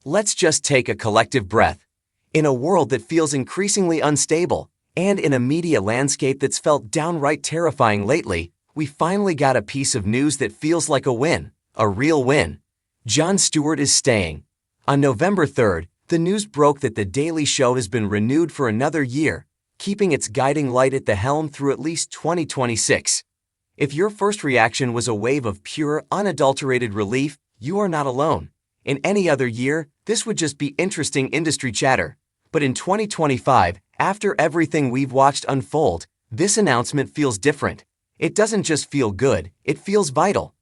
Let's just take a collective breath. In a world that feels increasingly unstable, and in a media landscape that's felt downright terrifying lately, we finally got a piece of news that feels like a win, a real win. Jon Stewart is staying. On November 3rd, the news broke that The Daily Show has been renewed for another year, keeping its guiding light at the helm through at least 2026. If your first reaction was a wave of pure, unadulterated relief, you are not alone. In any other year, this would just be interesting industry chatter. But in 2025, after everything we've watched unfold, this announcement feels different. It doesn't just feel good, it feels vital.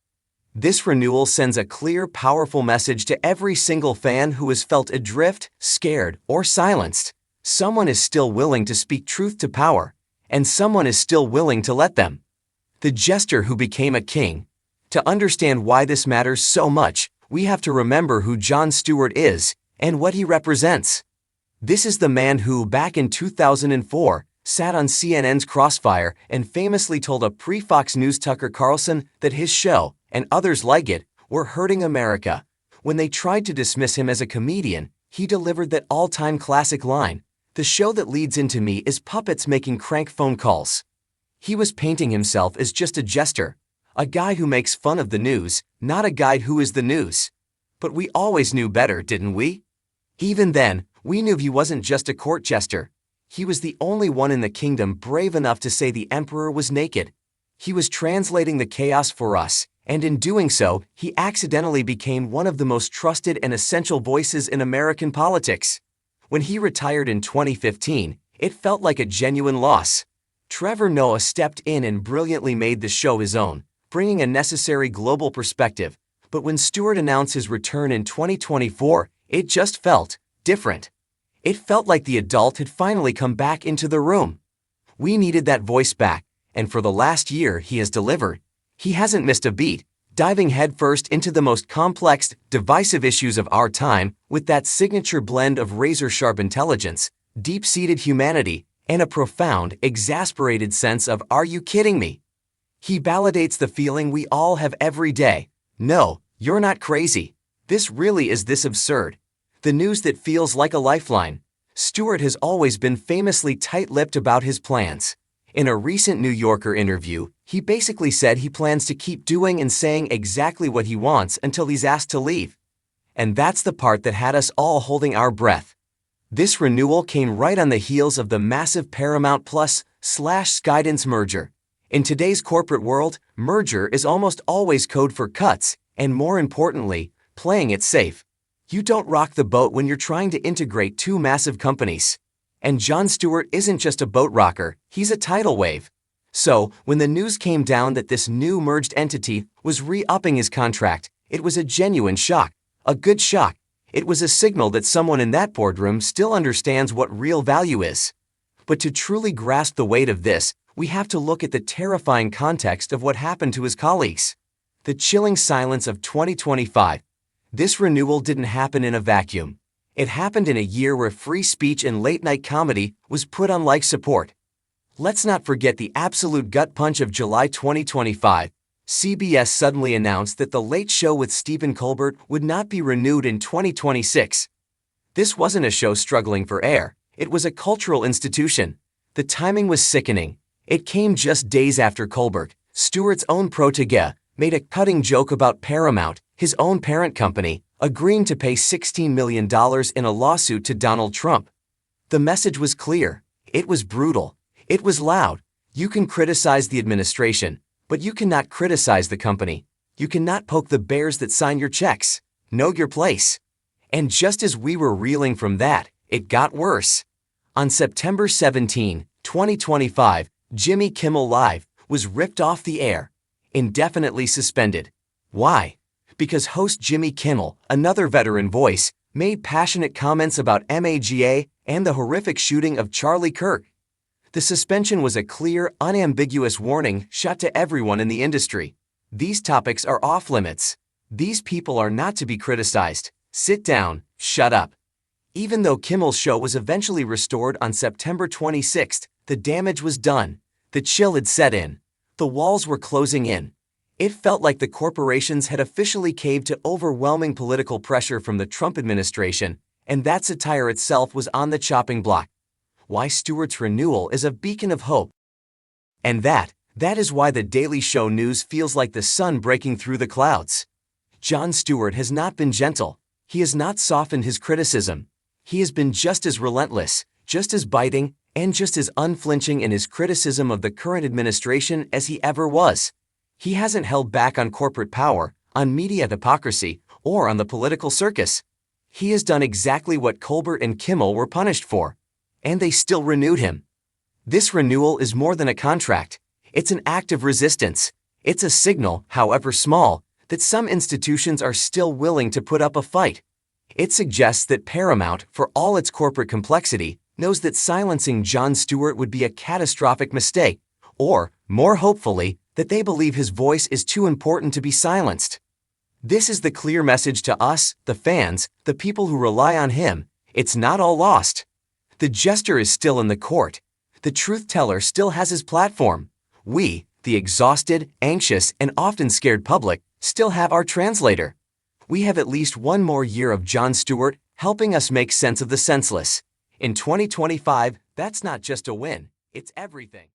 This renewal sends a clear, powerful message to every single fan who has felt adrift, scared, or silenced. Someone is still willing to speak truth to power, and someone is still willing to let them. The jester who became a king. To understand why this matters so much, we have to remember who Jon Stewart is and what he represents. This is the man who, back in 2004, sat on CNN's Crossfire and famously told a pre-Fox News Tucker Carlson that his show, and others like it, were hurting America. When they tried to dismiss him as a comedian, he delivered that all-time classic line, "The show that leads into me is puppets making crank phone calls." He was painting himself as just a jester, a guy who makes fun of the news, not a guy who is the news. But we always knew better, didn't we? Even then, we knew he wasn't just a court jester. He was the only one in the kingdom brave enough to say the emperor was naked. He was translating the chaos for us, and in doing so, he accidentally became one of the most trusted and essential voices in American politics. When he retired in 2015, it felt like a genuine loss. Trevor Noah stepped in and brilliantly made the show his own, bringing a necessary global perspective. But when Stewart announced his return in 2024, it just felt different. It felt like the adult had finally come back into the room. We needed that voice back, and for the last year he has delivered. He hasn't missed a beat, diving headfirst into the most complex, divisive issues of our time with that signature blend of razor-sharp intelligence, deep-seated humanity, and a profound, exasperated sense of "are you kidding me?" He validates the feeling we all have every day. No, you're not crazy. This really is this absurd. The news that feels like a lifeline. Stewart has always been famously tight-lipped about his plans. In a recent New Yorker interview, he basically said he plans to keep doing and saying exactly what he wants until he's asked to leave. And that's the part that had us all holding our breath. This renewal came right on the heels of the massive Paramount Plus/Skydance merger. In today's corporate world, merger is almost always code for cuts, and more importantly, playing it safe. You don't rock the boat when you're trying to integrate two massive companies. And Jon Stewart isn't just a boat rocker, he's a tidal wave. So, when the news came down that this new merged entity was re-upping his contract, it was a genuine shock, a good shock. It was a signal that someone in that boardroom still understands what real value is. But to truly grasp the weight of this, we have to look at the terrifying context of what happened to his colleagues. The chilling silence of 2025. This renewal didn't happen in a vacuum. It happened in a year where free speech and late-night comedy was put on life support. Let's not forget the absolute gut punch of July 2025. CBS suddenly announced that The Late Show with Stephen Colbert would not be renewed in 2026. This wasn't a show struggling for air, it was a cultural institution. The timing was sickening. It came just days after Colbert, Stewart's own protégé, made a cutting joke about Paramount, his own parent company, agreeing to pay $16 million in a lawsuit to Donald Trump. The message was clear. It was brutal. It was loud. You can criticize the administration, but you cannot criticize the company. You cannot poke the bears that sign your checks. Know your place. And just as we were reeling from that, it got worse. On September 17, 2025, Jimmy Kimmel Live was ripped off the air, indefinitely suspended. Why? Because host Jimmy Kimmel, another veteran voice, made passionate comments about MAGA and the horrific shooting of Charlie Kirk. The suspension was a clear, unambiguous warning shot to everyone in the industry. These topics are off-limits. These people are not to be criticized. Sit down, shut up. Even though Kimmel's show was eventually restored on September 26, the damage was done. The chill had set in. The walls were closing in. It felt like the corporations had officially caved to overwhelming political pressure from the Trump administration, and that satire itself was on the chopping block. Why Stewart's renewal is a beacon of hope. And that is why the Daily Show news feels like the sun breaking through the clouds. Jon Stewart has not been gentle. He has not softened his criticism. He has been just as relentless, just as biting, and just as unflinching in his criticism of the current administration as he ever was. He hasn't held back on corporate power, on media hypocrisy, or on the political circus. He has done exactly what Colbert and Kimmel were punished for. And they still renewed him. This renewal is more than a contract. It's an act of resistance. It's a signal, however small, that some institutions are still willing to put up a fight. It suggests that Paramount, for all its corporate complexity, knows that silencing Jon Stewart would be a catastrophic mistake, or, more hopefully, that they believe his voice is too important to be silenced. This is the clear message to us, the fans, the people who rely on him. It's not all lost. The jester is still in the court. The truth teller still has his platform. We, the exhausted, anxious, and often scared public, still have our translator. We have at least one more year of Jon Stewart helping us make sense of the senseless. In 2025, that's not just a win, it's everything.